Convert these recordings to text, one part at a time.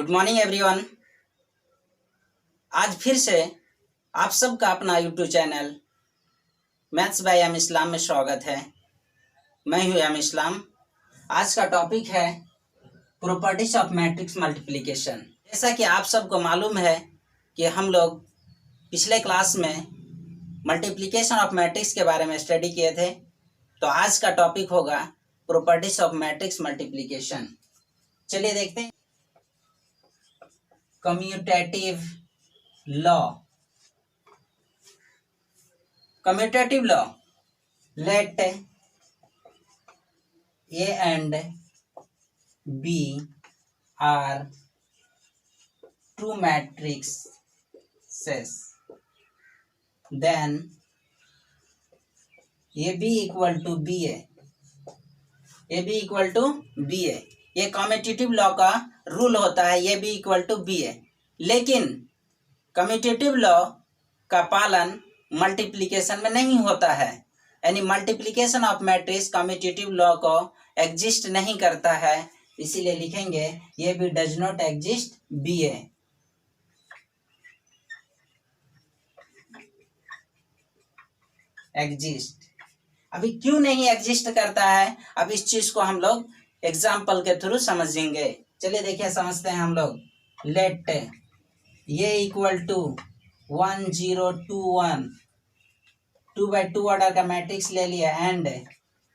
Good morning everyone. आज फिर से आप सबका अपना YouTube channel maths by M Islam में स्वागत है। मैं हूं एम इस्लाम। आज का टॉपिक है प्रॉपर्टीज ऑफ मैट्रिक्स मल्टीप्लिकेशन। जैसा कि आप सबको मालूम है कि हम लोग पिछले क्लास में मल्टीप्लिकेशन ऑफ मैट्रिक्स के बारे में स्टडी किए थे, तो आज का टॉपिक होगा प्रॉपर्टीज ऑफ मैट्रिक्स मल्टीप्लिकेशन। चलिए देखते हैं। Commutative law. Commutative law, let A and B are two matrices, then AB equal to BA, AB equal to BA। ये कम्यूटेटिव लॉ का रूल होता है AB इक्वल टू BA। लेकिन commutative law का पालन मल्टीप्लिकेशन में नहीं होता है, यानी multiplication of matrix commutative law को एग्जिस्ट नहीं करता है। इसीलिए लिखेंगे ये भी does not exist BA। Exist, अभी क्यों नहीं एग्जिस्ट करता है, अब इस चीज को हम लोग एग्जाम्पल के थ्रू समझेंगे। चलिए देखिए, समझते हैं हम लोग। Let A equal to 1 0 2 1, 2x2 order का मैट्रिक्स ले लिया, and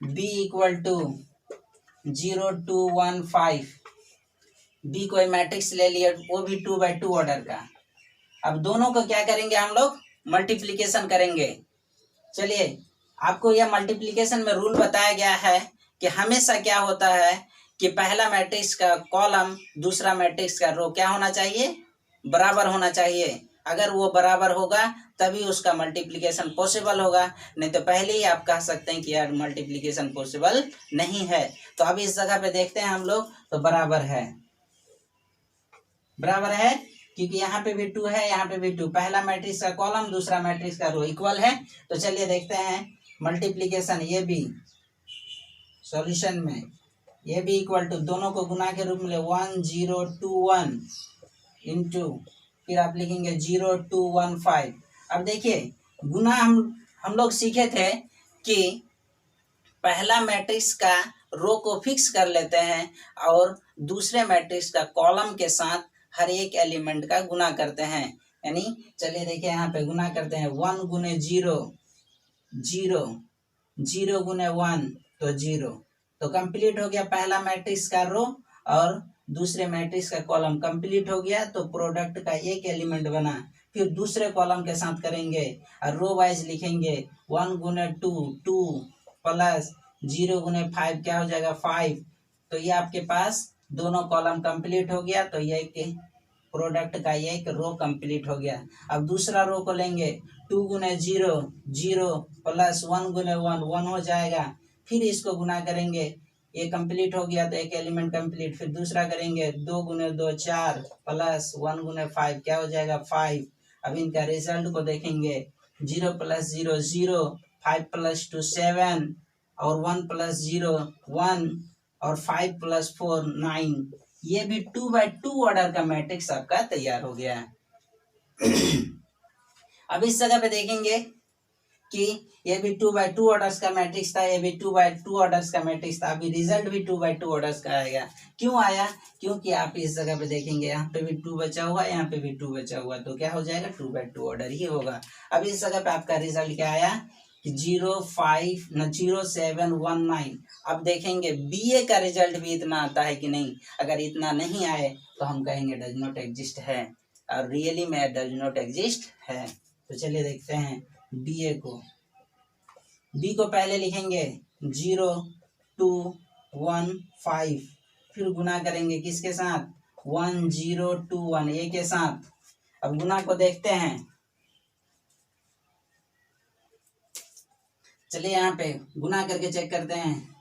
B equal to 0 2 1 5, B कोई मैट्रिक्स ले लिया, वो भी 2x2 ऑर्डर का। अब दोनों को क्या करेंगे, हम लोग मल्टीप्लिकेशन करेंगे। चलिए, आपको यह मल्टीप्लिकेशन में रूल बताया गया है कि हमेशा क्या होता है कि पहला मैट्रिक्स का कॉलम दूसरा मैट्रिक्स का रो क्या होना चाहिए, बराबर होना चाहिए। अगर वो बराबर होगा तभी उसका मल्टीप्लिकेशन पॉसिबल होगा, नहीं तो पहले ही आप कह सकते हैं कि यार मल्टीप्लिकेशन पॉसिबल नहीं है। तो अभी इस जगह पे देखते हैं हम लोग, तो बराबर है, बराबर है क्योंकि यहाँ पे भी 2 है, यहाँ पे भी 2। पहला मैट्रिक्स का कॉलम दूसरा मैट्रिक्स का रो इक्वल है। तो चलिए देखते हैं मल्टीप्लिकेशन। ये भी सॉल्यूशन में ये भी इक्वल टू, दोनों को गुना के रूप में 1 0 2 1 इंटू, फिर आप लिखेंगे 0 2 1 5। अब देखिए, गुना हम लोग सीखे थे कि पहला मैट्रिक्स का रो को फिक्स कर लेते हैं और दूसरे मैट्रिक्स का कॉलम के साथ हर एक एलिमेंट का गुना करते हैं। यानी चलिए देखिए, यहाँ पे गुना करते हैं 1 गुने 0 0, 0 गुने 1 तो 0। तो कंप्लीट हो गया पहला मैट्रिक्स का रो और दूसरे मैट्रिक्स का कॉलम कंप्लीट हो गया। तो प्रोडक्ट का एक एलिमेंट बना। फिर दूसरे कॉलम के साथ करेंगे और रो वाइज लिखेंगे 1 गुने 2 2 प्लस 0 गुने 5 क्या हो जाएगा 5। तो ये आपके पास दोनों कॉलम कंप्लीट हो गया। तो ये प्रोडक्ट का एक रो कंप्लीट हो गया। अब दूसरा रो को लेंगे 2 गुने 0 0 प्लस 1 गुने 1 1 हो जाएगा। फिर इसको गुना करेंगे, ये कंप्लीट हो गया तो एक एलिमेंट कंप्लीट। फिर दूसरा करेंगे 2 गुने 2 4 प्लस 1 गुने 5 क्या हो जाएगा 5। अब इनका रिजल्ट को देखेंगे, 0 प्लस 0 0, 5 प्लस 2 7 और 1 प्लस 0 1 और 5 प्लस 4 9। ये भी 2x2 ऑर्डर का मैट्रिक्स आपका तैयार हो गया। अब इस जगह पे देखेंगे कि ये भी 2x2 ऑर्डर्स का मैट्रिक्स था, ये भी 2x2 ऑर्डर्स का मैट्रिक्स था। अभी रिजल्ट भी 2x2 ऑर्डर्स का आएगा। क्यों आया, क्योंकि आप इस जगह पे देखेंगे, यहाँ पे भी 2 बचा हुआ, यहाँ पे भी 2 बचा हुआ, तो क्या हो जाएगा 2x2 ऑर्डर ही होगा। अब इस जगह पे आपका रिजल्ट क्या आया कि 0 5 0 7 1 9। अब देखेंगे BA का रिजल्ट भी इतना आता है कि नहीं। अगर इतना नहीं आए तो हम कहेंगे डज नॉट एग्जिस्ट है, और रियली में डज नॉट एग्जिस्ट है। तो चलिए देखते हैं BA को। B को पहले लिखेंगे 0 2 1 5, फिर गुना करेंगे किसके साथ 1 0 2 1 A के साथ। अब गुना को देखते हैं, चलिए यहाँ पे गुना करके चेक करते हैं।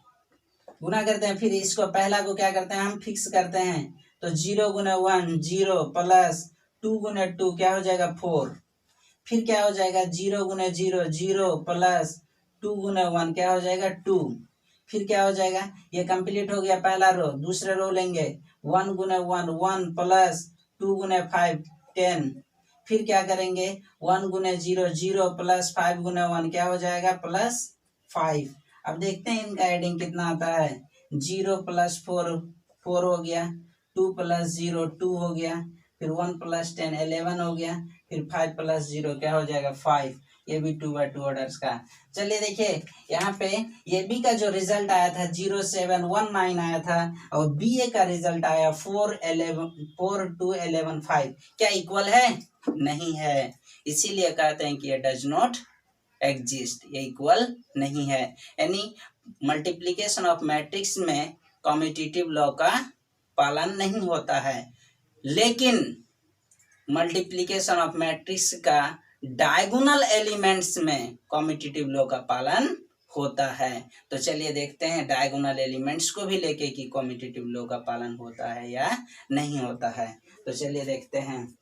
गुना करते हैं, फिर इसको पहला को क्या करते हैं हम फिक्स करते हैं। तो 0 गुने 1 0 प्लस 2 गुने 2 क्या हो जाएगा 4। फिर क्या हो जाएगा 0 गुने 0 0 प्लस 2 गुने 1 क्या हो जाएगा 2। फिर क्या हो जाएगा, ये कंप्लीट हो गया पहला रो। दूसरे रो लेंगे 1 गुने 1 1 प्लस 2 गुने 5 10। फिर क्या करेंगे 1 गुने 0 0 प्लस 5 गुने 1 क्या हो जाएगा +5। अब देखते हैं इनका एडिंग कितना आता है। 0 + 4 4 हो गया, 2 + 0 2 हो गया, फिर 1 + 10 11 हो गया, फिर 5 + 0 क्या हो जाएगा 5। ये भी 2/2 ऑर्डर्स का। चलिए देखिए यहाँ पे ये बी का जो रिजल्ट आया था 0719 आया था और बी ए का रिजल्ट आया 42115। क्या इक्वल है? नहीं है। इसीलिए कहते हैं कि ये डज नॉट एग्जिस्ट, ये इक्वल नहीं है। यानी मल्टीप्लिकेशन ऑफ मैट्रिक्स में कम्यूटेटिव लॉ का पालन नहीं होता है, लेकिन मल्टीप्लिकेशन ऑफ मैट्रिक्स का डायगोनल एलिमेंट्स में कम्यूटेटिव लॉ का पालन होता है। तो चलिए देखते हैं डायगोनल एलिमेंट्स को भी लेके कि कम्यूटेटिव लॉ का पालन होता है या नहीं होता है। तो चलिए देखते हैं।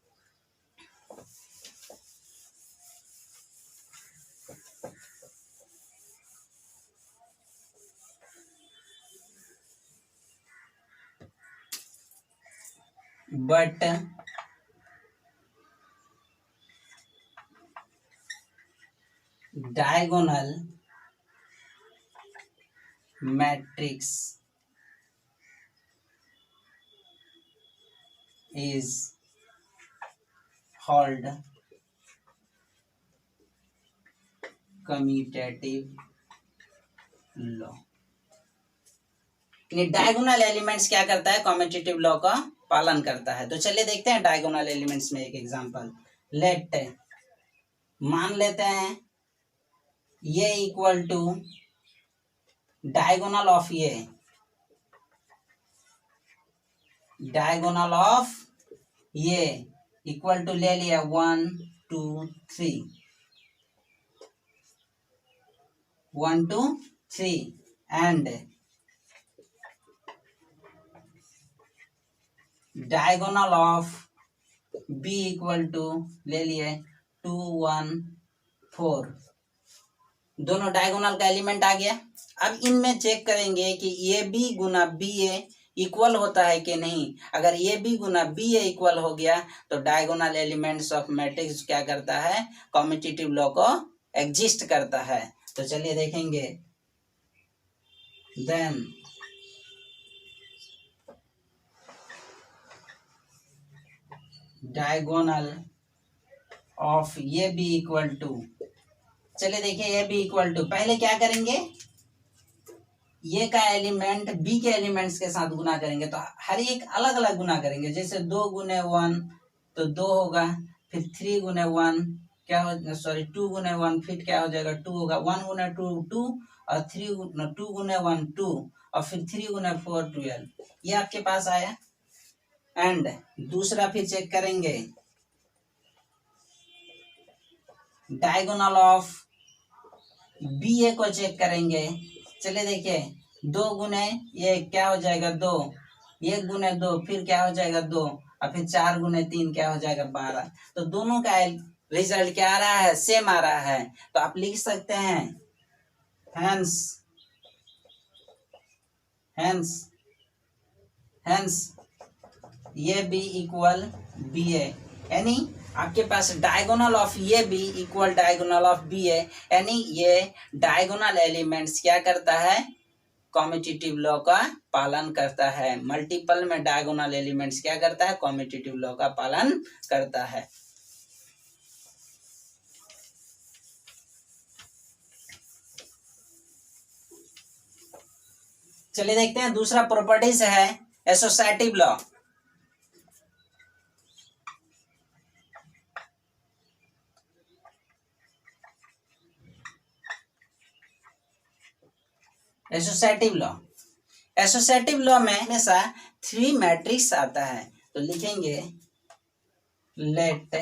But diagonal matrix is called commutative law। Diagonal elements क्या करता है? कम्यूटेटिव लॉ का पालन करता है। तो चलिए देखते हैं डायगोनल एलिमेंट्स में एक एग्जांपल। लेट मान लेते हैं A equal to diagonal of A, diagonal of A equal to ले लिया 1 2 3 1 2 3 and diagonal of B equal to ले लिए 2 1 4। दोनों डायगोनल का एलिमेंट आ गया। अब इनमें चेक करेंगे कि ए बी गुना बी ए इक्वल होता है कि नहीं। अगर ए बी गुना बी ए इक्वल हो गया तो डायगोनल एलिमेंट्स ऑफ मैट्रिक्स क्या करता है? कम्यूटेटिव लॉ को एग्जिस्ट करता है। तो चलिए देखेंगे। Then diagonal of A B equal to, चलिए देखिए ए बी इक्वल टू, पहले क्या करेंगे ये का एलिमेंट बी के एलिमेंट्स के साथ गुना करेंगे तो हर एक अलग अलग गुना करेंगे। जैसे 2 गुने 1 तो 2 होगा, फिर 3 गुने 1 क्या हो, सॉरी 2 गुने 1 फिर क्या हो जाएगा 2 होगा, 1 गुने 2 2 और 2 गुने 1 2 और फिर 3 गुने 4 12। ये आपके पास आया। एंड दूसरा फिर चेक करेंगे डायगोनल ऑफ बी ए को चेक करेंगे। चलिए देखिए 2 गुने ये क्या हो जाएगा 2, 1 गुने 2 फिर क्या हो जाएगा 2 और फिर 4 गुने 3 क्या हो जाएगा 12। तो दोनों का रिजल्ट क्या आ रहा है? सेम आ रहा है। तो आप लिख सकते हैं hence hence hence A B equal B A, यानी आपके पास diagonal of A B equal diagonal of B A, यानी ये डायगोनल एलिमेंट्स क्या करता है? कम्यूटेटिव लॉ का पालन करता है। मल्टीपल में डायगोनल एलिमेंट्स क्या करता है? कम्यूटेटिव लॉ का पालन करता है। चलिए देखते हैं दूसरा प्रॉपर्टीज है associative law. Associative law, associative law में हमेशा 3 मैट्रिक्स आता है। तो लिखेंगे let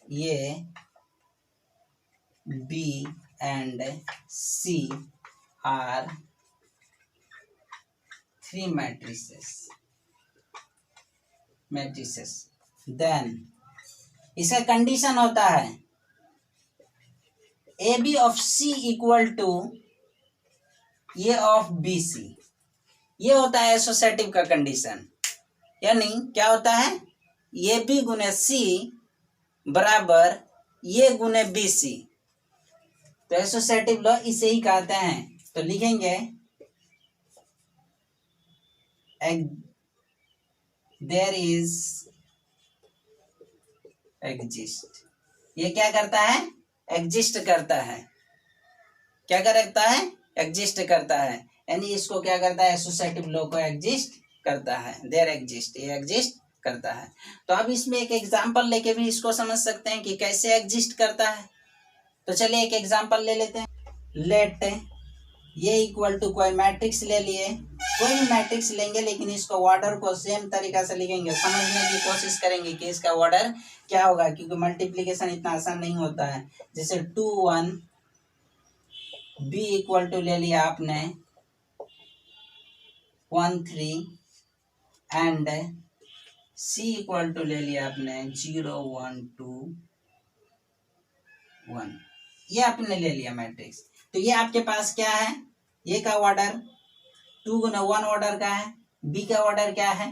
A B and C are 3 matrices. Then इसका कंडीशन होता है A B of C equal to A of B C. ये होता है एसोसिएटिव का कंडीशन। यानी क्या होता है, ए बी गुने सी बराबर ए गुने बी सी। तो एसोसिएटिव लॉ इसे ही कहते हैं। तो लिखेंगे देयर इज एग्जिस्ट, ये क्या करता है, एग्जिस्ट करता है। क्या करता है, एग्जिस्ट करता है, यानी इसको क्या करता है, एसोसिएटिव लॉ को एग्जिस्ट करता है। देयर एग्जिस्ट, ये एग्जिस्ट करता है। तो अब इसमें एक एग्जांपल लेके भी इसको समझ सकते हैं कि कैसे एग्जिस्ट करता है। तो चलिए एक एग्जांपल ले लेते हैं। लेट ये इक्वल टू कोई मैट्रिक्स ले लिए, कोई भी मैट्रिक्स लेंगे लेकिन इसको ऑर्डर को सेम तरीका से लिखेंगे, समझने की कोशिश करेंगे कि इसका ऑर्डर क्या होगा, क्योंकि मल्टीप्लिकेशन इतना आसान नहीं होता है। जैसे 2 1 बी इक्वल टू ले लिया आपने 1 3 एंड सी इक्वल टू ले लिया आपने 0 1 2 1, ये आपने ले लिया मैट्रिक्स। तो ये आपके पास क्या है, ये का ऑर्डर 2 गुना 1 ऑर्डर का है, बी का ऑर्डर क्या है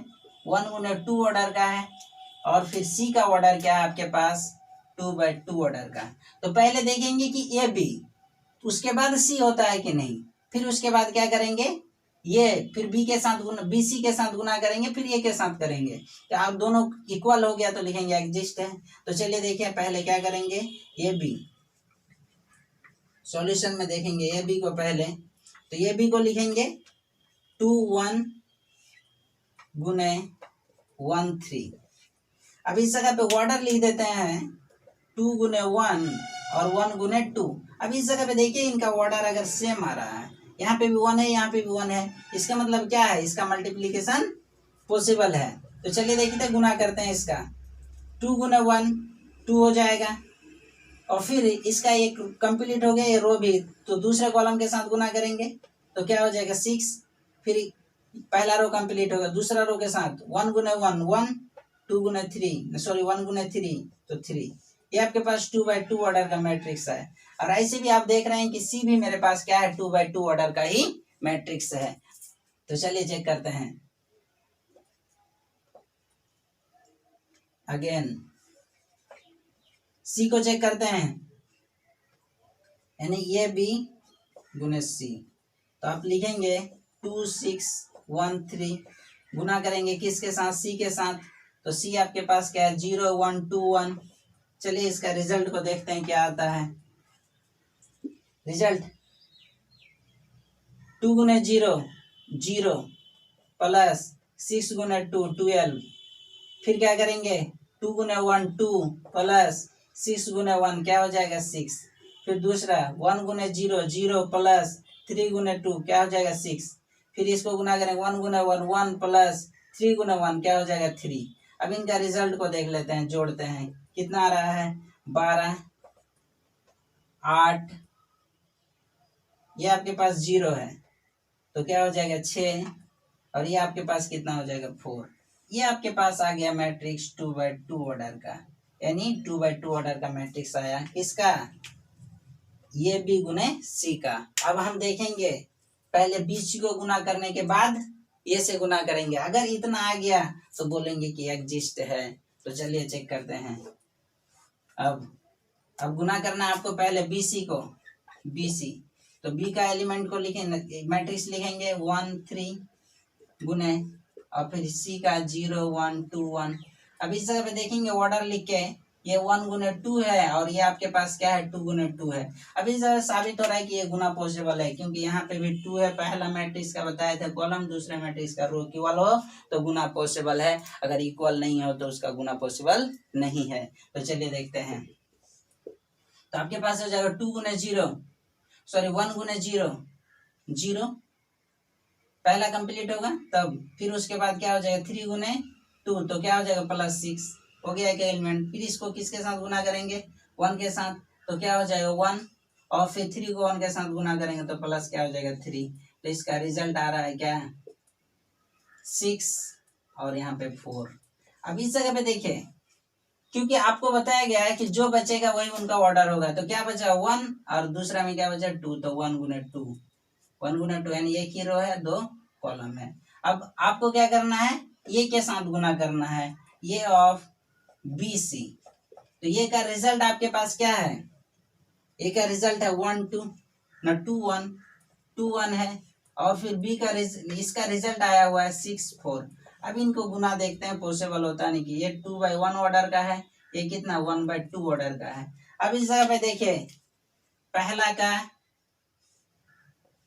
1 गुना 2 ऑर्डर का है, और फिर सी का ऑर्डर क्या है आपके पास 2/2 ऑर्डर का। तो पहले देखेंगे कि ए बी, उसके बाद सी होता है कि नहीं, फिर उसके बाद क्या करेंगे, ये फिर बी के साथ गुना, बी सी के साथ गुना करेंगे, फिर ए के साथ करेंगे। तो आप दोनों इक्वल हो गया तो लिखेंगे एग्जिस्ट है। तो चलिए देखिए पहले क्या करेंगे, ए बी सॉल्यूशन में देखेंगे ए बी को पहले। तो ए बी को लिखेंगे 2 1 गुने 1 3। अब इस जगह पे ऑर्डर लिख देते हैं 2 गुने 1 और 1 गुने 2। अब इस जगह पे देखिए इनका ऑर्डर अगर सेम आ रहा है, यहाँ पे भी 1 है, यहाँ पे भी 1 है, इसका मतलब क्या है, इसका मल्टीप्लीकेशन पॉसिबल है। तो चलिए देखते हैं, गुना करते हैं इसका 2 गुने 1 2 हो जाएगा, और फिर इसका एक कंप्लीट हो गया ये रो भी, तो दूसरे कॉलम के साथ गुना करेंगे तो क्या हो जाएगा 6, फिर पहला रो कंप्लीट होगा, दूसरा रो के साथ 1 गुने 1 1, 2 गुने 3 सॉरी 1 गुने 3 तो 3। ये आपके पास 2/2 ऑर्डर का मैट्रिक्स है। और ऐसे भी आप देख रहे हैं कि सी भी मेरे पास क्या है 2/2 ऑर्डर का ही मैट्रिक्स है। तो चलिए चेक करते हैं अगेन, सी को चेक करते हैं, यानी ये बी गुने सी। तो आप लिखेंगे 2 6 1 3, गुना करेंगे किसके साथ, सी के साथ। तो सी आपके पास क्या है 0 1 2 1। चलिए इसका रिजल्ट को देखते हैं क्या आता है। रिजल्ट 2 गुने 0 0 प्लस 6 गुने 2 12, फिर क्या करेंगे 2 गुने 1 2 प्लस 6 गुने 1 क्या हो जाएगा 6, फिर दूसरा 1 गुने 0 0 प्लस 3 गुने 2 क्या हो जाएगा 6, फिर इसको गुना करेंगे 1 गुने 1 1 प्लस 3 गुने 1 क्या हो जाएगा 3। अब इनका रिजल्ट को देख लेते हैं, जोड़ते हैं, कितना आ रहा है 12 8, ये आपके पास 0 है तो क्या हो जाएगा 6, और ये आपके पास कितना हो जाएगा 4। ये आपके पास आ गया मैट्रिक्स 2/2 ऑर्डर का, यानी 2/2 ऑर्डर का मैट्रिक्स आया किसका, ये बी गुने सी का। अब हम देखेंगे पहले बी सी को गुना करने के बाद ये से गुना करेंगे, अगर इतना आ गया तो बोलेंगे कि एग्जिस्ट है। तो चलिए चेक करते हैं। अब गुना करना है आपको पहले बी सी को, बी सी, तो बी का एलिमेंट को लिखेंगे, मैट्रिक्स लिखेंगे 1 3 गुने, और फिर सी का 0 1 2 1। अब इस जगह पे देखेंगे ऑर्डर लिख के, ये 1 गुने 2 है और ये आपके पास क्या है 2 गुने 2 है। अब इस जगह साबित हो रहा है कि ये गुना पॉसिबल है, क्योंकि यहाँ पे भी 2 है, पहला मैट्रिक्स का बताया था कॉलम, दूसरे मैट्रिक्स का रो इक्वल हो तो गुना पॉसिबल है, अगर इक्वल नहीं हो तो उसका गुना पॉसिबल नहीं है। तो चलिए देखते हैं। तो आपके पास हो जाएगा 2 गुने 0 सॉरी 1 गुने 0 0, पहला कंप्लीट होगा तब, फिर उसके बाद क्या हो जाएगा 3 गुने 2 तो क्या हो जाएगा +6 हो गया एक एलिमेंट। फिर इसको किसके साथ गुना करेंगे 1 के साथ, तो क्या हो जाएगा 1, और फिर 3 को 1 के साथ गुना करेंगे तो प्लस क्या हो जाएगा 3। तो इसका रिजल्ट आ रहा है क्या 6 और यहाँ पे 4। अब इस जगह पे देखिए, क्योंकि आपको बताया गया है कि जो बचेगा वही उनका ऑर्डर होगा, तो क्या बचा 1 और दूसरा में क्या बचा 2, तो 1 गुने 2 यानी एक ही रो है 2 कॉलम है। अब आपको क्या करना है ये के साथ गुना करना है, ये ऑफ बी सी। तो ये का रिजल्ट आपके पास क्या है, ए का रिजल्ट है 1 2 ना 2 1 2 1 है, और फिर बी का इसका रिजल्ट आया हुआ है 6 4। अब इनको गुना देखते हैं, पॉसिबल होता नहीं कि ये 2/1 ऑर्डर का है, ये कितना 1/2 ऑर्डर का है। अब इस जगह पे देखिए, पहला का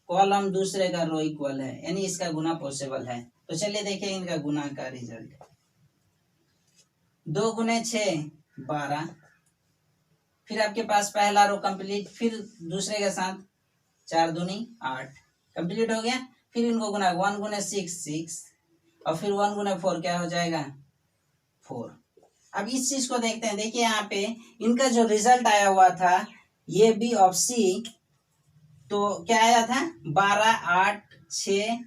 कॉलम दूसरे का रो इक्वल है, यानी इसका गुना पॉसिबल है। तो चलिए देखिए इनका गुना का रिजल्ट, 2 गुने 6 12, फिर आपके पास पहला रो कंप्लीट, फिर दूसरे के साथ 4 दूनी 8 कंप्लीट हो गया। फिर इनको गुना 1 गुने 6 6, और फिर 1 गुने 4 क्या हो जाएगा 4। अब इस चीज को देखते हैं, देखिए यहाँ पे इनका जो रिजल्ट आया हुआ था ये बी ऑफ सी, तो क्या आया था 12 8 6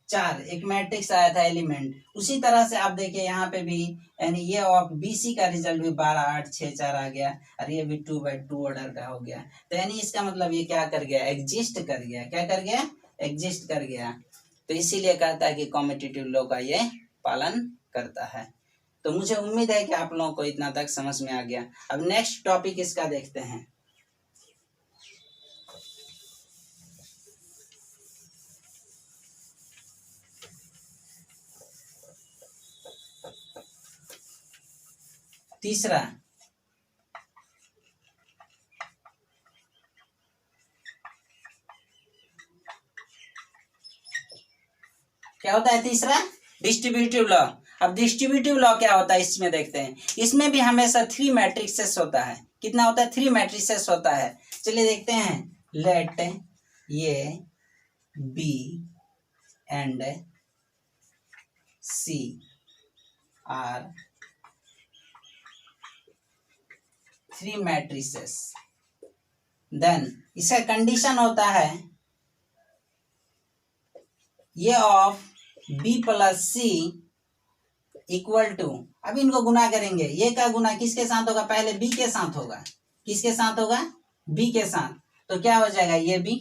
4, एक मैट्रिक्स आया था एलिमेंट। उसी तरह से आप देखिए यहाँ पे भी, यानी ये ऑफ बीसी का रिजल्ट भी 12 8 6 4 आ गया, और ये भी 2/2 ऑर्डर का हो गया। तो यानी इसका मतलब ये क्या कर गया, एग्जिस्ट कर गया। क्या कर गया, एग्जिस्ट कर गया। तो इसीलिए कहता है कि कॉम्पिटिटिव लॉ का ये पालन करता है। तो मुझे उम्मीद है कि आप लोगों को इतना तक समझ में आ गया। अब नेक्स्ट टॉपिक इसका देखते हैं। तीसरा, क्या होता है तीसरा, डिस्ट्रीब्यूटिव लॉ। अब डिस्ट्रीब्यूटिव लॉ क्या होता है इसमें देखते हैं। इसमें भी हमेशा 3 मैट्रिसेस होता है। कितना होता है, 3 मैट्रिसेस होता है। चलिए देखते हैं, let A B and C are 3 matrices, then इसका कंडीशन होता है A of B plus C equal to, अब इनको गुना करेंगे, ये का गुना किसके साथ होगा, पहले बी के साथ होगा। किसके साथ होगा, बी के साथ। तो क्या हो जाएगा ये बी,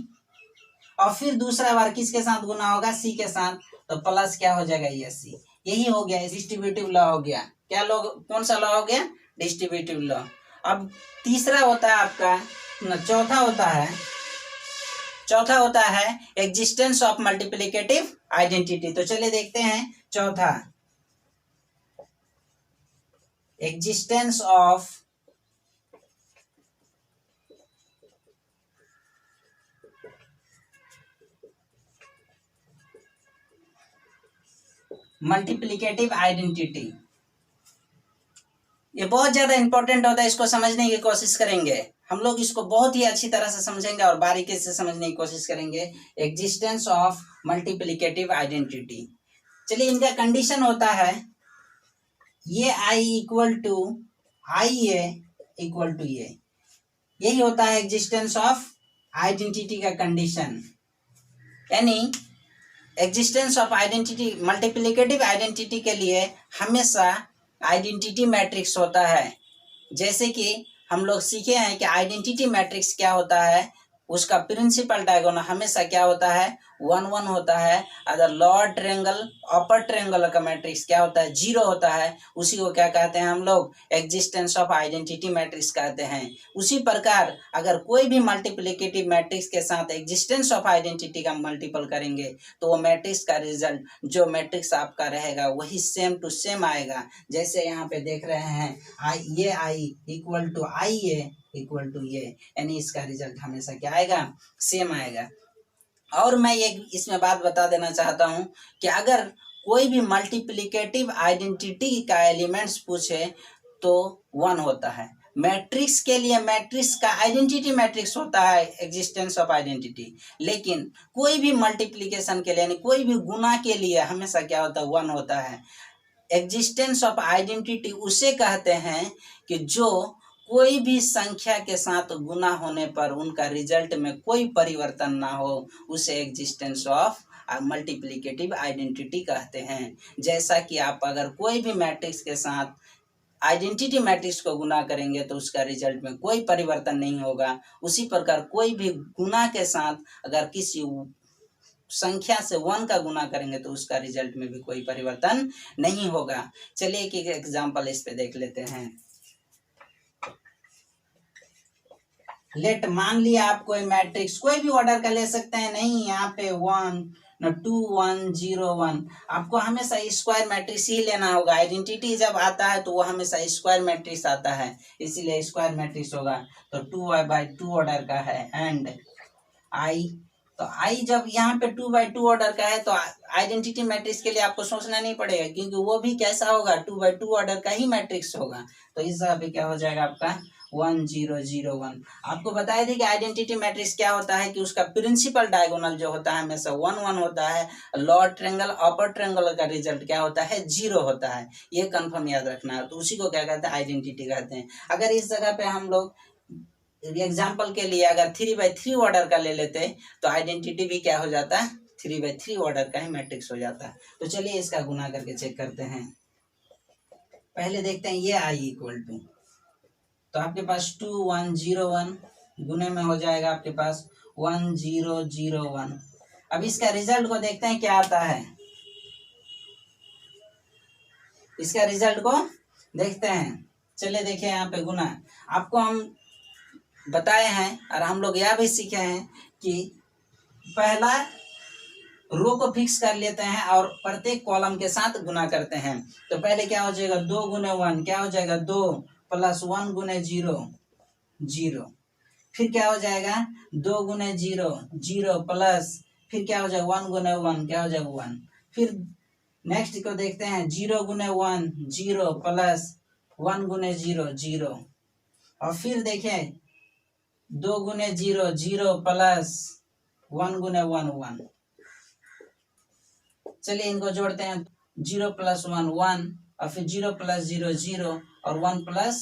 और फिर दूसरा बार किसके साथ गुना होगा, सी के साथ। तो प्लस क्या हो जाएगा, ये सी। यही हो गया, डिस्ट्रीब्यूटिव लॉ हो गया। क्या लॉ, कौन सा लॉ हो गया, डिस्ट्रीब्यूटिव लॉ। अब तीसरा होता है आपका, चौथा होता है एग्जिस्टेंस ऑफ मल्टीप्लिकेटिव आइडेंटिटी। तो चलिए देखते हैं चौथा, एग्जिस्टेंस ऑफ मल्टीप्लिकेटिव आइडेंटिटी। ये बहुत ज्यादा इंपॉर्टेंट होता है, इसको समझने की कोशिश करेंगे हम लोग। इसको बहुत ही अच्छी तरह से समझेंगे और बारीकी से समझने की कोशिश करेंगे। Existence of multiplicative identity. चलिए इनका कंडीशन होता है A I equal to I A equal to A, यही होता है एग्जिस्टेंस ऑफ आइडेंटिटी का कंडीशन। यानी existence of identity, multiplicative identity के लिए हमेशा आइडेंटिटी मैट्रिक्स होता है। जैसे कि हम लोग सीखे हैं कि आइडेंटिटी मैट्रिक्स क्या होता है, उसका प्रिंसिपल डायगोनल हमेशा क्या होता है, 1 1 होता है। अगर लोअर ट्रायंगल अपर ट्रायंगल का मैट्रिक्स क्या होता है, 0 होता है। उसी को क्या कहते हैं हम लोग, एग्जिस्टेंस ऑफ आइडेंटिटी मैट्रिक्स कहते हैं। उसी प्रकार अगर कोई भी मल्टीप्लिकेटिव मैट्रिक्स के साथ एग्जिस्टेंस ऑफ आइडेंटिटी का मल्टीपल करेंगे तो वो मैट्रिक्स का रिजल्ट, जो मैट्रिक्स आपका रहेगा वही सेम टू सेम आएगा। जैसे यहाँ पे देख रहे हैं, I equal to I A equal to A, यानी इसका रिजल्ट हमेशा क्या आएगा, सेम आएगा। और मैं एक इसमें बात बता देना चाहता हूं कि अगर कोई भी मल्टीप्लिकेटिव आइडेंटिटी का एलिमेंट्स पूछे तो 1 होता है। मैट्रिक्स के लिए मैट्रिक्स का आइडेंटिटी मैट्रिक्स होता है एग्जिस्टेंस ऑफ आइडेंटिटी, लेकिन कोई भी मल्टीप्लिकेशन के लिए, यानी कोई भी गुना के लिए हमेशा क्या होता है, 1 होता है। एग्जिस्टेंस ऑफ आइडेंटिटी उसे कहते हैं कि जो कोई भी संख्या के साथ गुना होने पर उनका रिजल्ट में कोई परिवर्तन ना हो, उसे एग्जिस्टेंस ऑफ मल्टीप्लिकेटिव आइडेंटिटी कहते हैं। जैसा कि आप अगर कोई भी मैट्रिक्स के साथ आइडेंटिटी मैट्रिक्स को गुना करेंगे तो उसका रिजल्ट में कोई परिवर्तन नहीं होगा, उसी प्रकार कोई भी गुना के साथ अगर किसी संख्या से 1 का गुना करेंगे तो उसका रिजल्ट में भी कोई परिवर्तन नहीं होगा। चलिए एक एग्जांपल इस पे देख लेते हैं। लेट मान लिया आप कोई मैट्रिक्स कोई भी ऑर्डर का ले सकते हैं, नहीं यहाँ पे 1 न 2 1 0 1, आपको हमेशा स्क्वायर मैट्रिक्स ही लेना होगा। आइडेंटिटी जब आता है तो वो हमेशा स्क्वायर मैट्रिक्स आता है, इसीलिए स्क्वायर मैट्रिक्स होगा। तो 2/2 ऑर्डर का है एंड आई, तो आई जब यहाँ पे 2/2 ऑर्डर का है तो आइडेंटिटी मैट्रिक्स के लिए आपको सोचना नहीं पड़ेगा, क्योंकि वो भी कैसा होगा 2/2 ऑर्डर का ही मैट्रिक्स होगा। तो इस जगह पे क्या हो जाएगा आपका 1 0 0 1। आपको बताए थे कि आइडेंटिटी मैट्रिक्स क्या होता है कि उसका प्रिंसिपल डायगोनल जो होता है हमेशा 1 1 होता है। लोअर ट्रायंगल अपर ट्रायंगल का रिजल्ट क्या होता है 0 होता है, ये कंफर्म याद रखना है। तो उसी को क्या कहते हैं आइडेंटिटी कहते हैं। अगर इस जगह पे हम लोग एग्जाम्पल के लिए अगर 3/3 ऑर्डर का ले लेते तो आइडेंटिटी भी क्या हो जाता है 3/3 ऑर्डर का ही मैट्रिक्स हो जाता है। तो चलिए इसका गुना करके चेक करते हैं। पहले देखते हैं ये आई इक्वल टू, तो आपके पास 2 1 0 1 गुने में हो जाएगा आपके पास 1 0 0 1। अब इसका रिजल्ट को देखते हैं क्या आता है, इसका रिजल्ट को देखते हैं। चलिए देखिए यहाँ पे गुना आपको हम बताए हैं और हम लोग यह भी सीखे हैं कि पहला रो को फिक्स कर लेते हैं और प्रत्येक कॉलम के साथ गुना करते हैं। तो पहले क्या हो जाएगा 2 गुने 1 क्या हो जाएगा 2 प्लस 1 गुने 0 0, फिर क्या हो जाएगा 2 गुने 0 0 प्लस फिर क्या हो जाएगा 1 गुने 1 क्या हो जाएगा 1, फिर नेक्स्ट को देखते हैं 0 गुने 1 0 प्लस 1 गुने 0 0, और फिर देखें 2 गुने 0 0 प्लस 1 गुने 1 1। चलिए इनको जोड़ते हैं 0 प्लस 1 1 और फिर 0 प्लस 0 0 और 1 प्लस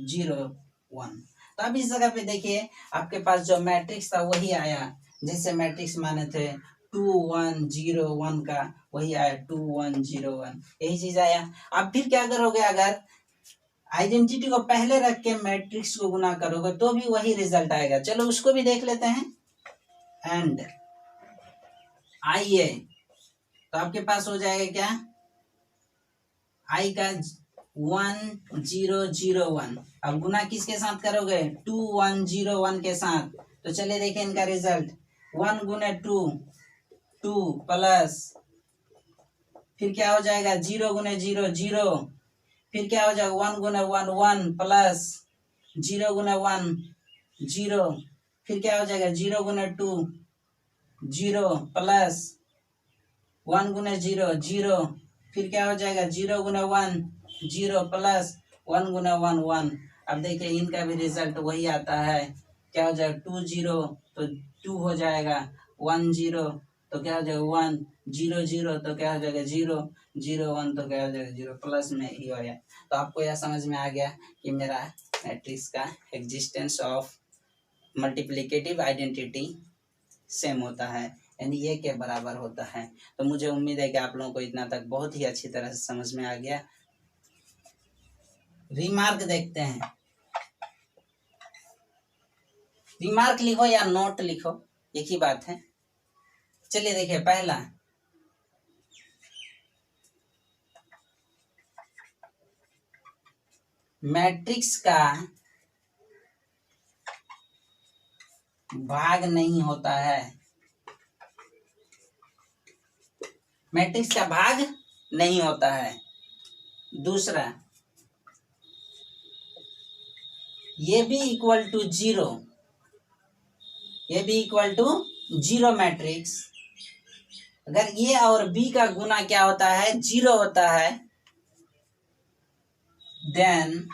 0 1। तो अब इस जगह पे देखिए आपके पास जो मैट्रिक्स था वही आया, जैसे मैट्रिक्स माने थे 2 1 0 1 का, वही आया 2 1 0 1, यही चीज आया। अब फिर क्या करोगे, अगर आइडेंटिटी को पहले रख के मैट्रिक्स को गुना करोगे तो भी वही रिजल्ट आएगा। चलो उसको भी देख लेते हैं। एंड आइए, तो आपके पास हो जाएगा क्या आई का 1 0 0 1। अब गुना किसके साथ करोगे 2 1 0 1 के साथ। तो चलिए देखें इनका रिजल्ट 1 गुने 2 2 प्लस फिर क्या हो जाएगा 0 गुने 0 0, फिर क्या हो जाएगा 1 गुने 1 1 प्लस 0 गुने 1 0, फिर क्या हो जाएगा 0 गुने 2 0 प्लस 1 गुने 0 0, फिर क्या हो जाएगा 0 गुने 1 0 प्लस 1 गुने 1 1। अब देखिए इनका भी रिजल्ट वही आता है, क्या हो जाएगा 2 0 तो 2 हो जाएगा, 1 0 तो क्या हो जाएगा 1, 0 0 तो क्या हो जाएगा 0 0 1 तो क्या हो जाएगा 0, प्लस में ही हो गया। तो आपको यह समझ में आ गया कि मेरा मैट्रिक्स का existence of multiplicative identity same होता है, यानी ये के बराबर होता है। तो मुझे उम्मीद है कि आप लोगों को इतना तक बहुत ही अच्छी तरह से समझ में आ गया। रिमार्क देखते हैं, रिमार्क लिखो या नोट लिखो एक ही बात है। चलिए देखिए पहला मैट्रिक्स का भाग नहीं होता है, मैट्रिक्स का भाग नहीं होता है। दूसरा ये भी इक्वल टू 0, ये भी इक्वल टू 0 मैट्रिक्स, अगर ये और बी का गुना क्या होता है 0 होता है, देन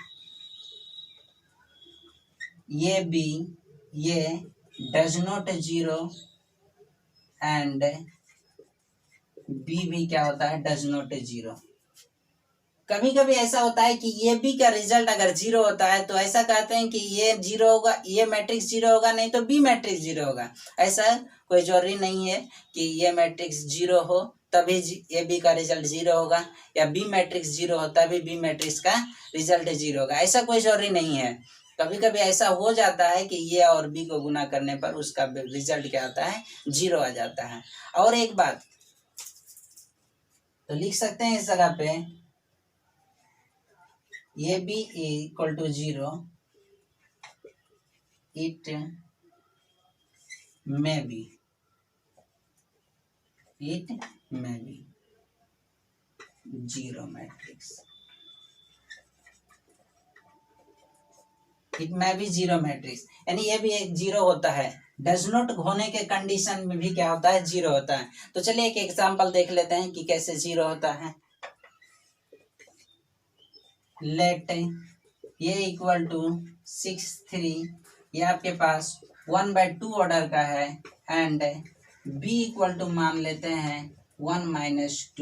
ये बी ये डज नॉट 0 एंड बी भी क्या होता है डज नॉट 0। कभी कभी ऐसा होता है कि ये बी का रिजल्ट अगर 0 होता है तो ऐसा कहते हैं कि ये 0 होगा, ये मैट्रिक्स 0 होगा, नहीं तो बी मैट्रिक्स 0 होगा। ऐसा कोई जरूरी नहीं है कि ये मैट्रिक्स 0 हो तभी ए बी का रिजल्ट 0 होगा, या बी मैट्रिक्स 0 हो तभी बी मैट्रिक्स का रिजल्ट 0 होगा, ऐसा कोई जरूरी नहीं है। कभी कभी ऐसा हो जाता है कि ए और बी को गुना करने पर उसका रिजल्ट क्या आता है, 0 आ जाता है। और एक बात तो लिख सकते हैं इस जगह पे A B equal to 0, it may be, it may be 0 matrix, it may be 0 matrix, यानी ये भी एक 0 होता है। डज नॉट होने के कंडीशन में भी क्या होता है, 0 होता है। तो चलिए एक एग्जांपल देख लेते हैं कि कैसे 0 होता है। लेट ये इक्वल टू 6 3, ये आपके पास 1/2 ऑर्डर का है, एंड बी इक्वल टू मान लेते हैं 1 -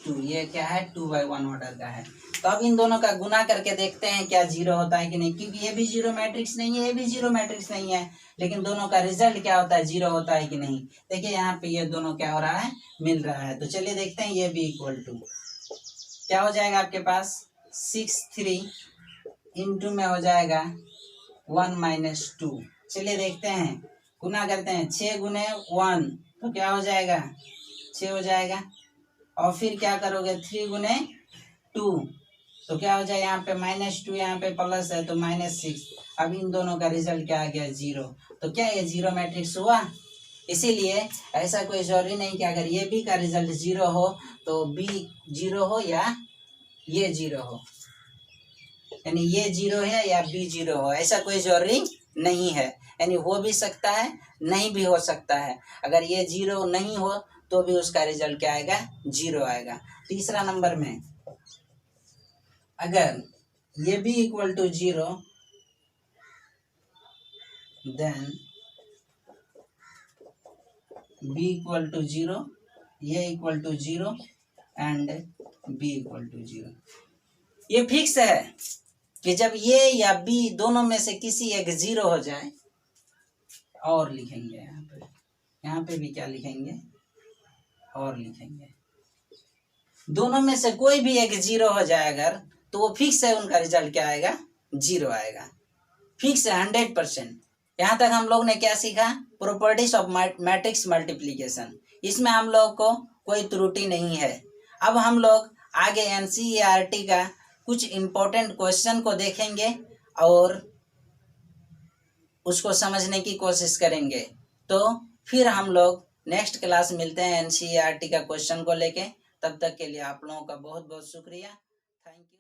2, ये क्या है 2/1 ऑर्डर का है। तो अब इन दोनों का गुना करके देखते हैं क्या 0 होता है कि नहीं, क्योंकि ये भी 0 मैट्रिक्स नहीं है, ये भी 0 मैट्रिक्स नहीं है, लेकिन दोनों का रिजल्ट क्या होता है, 0 होता है कि नहीं। देखिए यहाँ पे ये दोनों क्या हो रहा है, मिल रहा है। तो चलिए देखते हैं, ये भी इक्वल टू क्या हो जाएगा आपके पास 6 3 इंटू में हो जाएगा 1 - 2। चलिए देखते हैं, गुना करते हैं, 6 गुने 1 तो क्या हो जाएगा 6 हो जाएगा, और फिर क्या करोगे 3 गुने 2 तो क्या हो जाए, यहाँ पे -2, यहाँ पे प्लस है तो -6। अब इन दोनों का रिजल्ट क्या आ गया 0। तो क्या ये 0 मैट्रिक्स हुआ। इसीलिए ऐसा कोई जरूरी नहीं कि अगर ये बी का रिजल्ट 0 हो तो बी 0 हो या ये 0 हो, यानी ये 0 है या बी 0 हो, ऐसा कोई जरूरी नहीं है। यानी हो भी सकता है, नहीं भी हो सकता है। अगर ये 0 नहीं हो तो भी उसका रिजल्ट क्या आएगा, 0 आएगा। तीसरा नंबर में अगर A B equal to 0, then B equal to 0, A equal to 0 and B equal to 0। ये फिक्स है कि जब ये या बी दोनों में से किसी एक 0 हो जाए, और लिखेंगे यहाँ पे भी क्या लिखेंगे, और लिखेंगे, दोनों में से कोई भी एक 0 हो जाए अगर, तो वो फिक्स है, उनका रिजल्ट क्या आएगा, 0 आएगा, फिक्स है 100%। यहाँ तक हम लोग ने क्या सीखा, प्रॉपर्टीज ऑफ मैट्रिक्स मल्टीप्लिकेशन। इसमें हम लोग को कोई त्रुटि नहीं है। अब हम लोग आगे एनसीईआरटी का कुछ इम्पोर्टेंट क्वेश्चन को देखेंगे और उसको समझने की कोशिश करेंगे। तो फिर हम लोग नेक्स्ट क्लास मिलते हैं एनसीईआरटी का क्वेश्चन को लेके। तब तक के लिए आप लोगों का बहुत बहुत शुक्रिया। Thank you.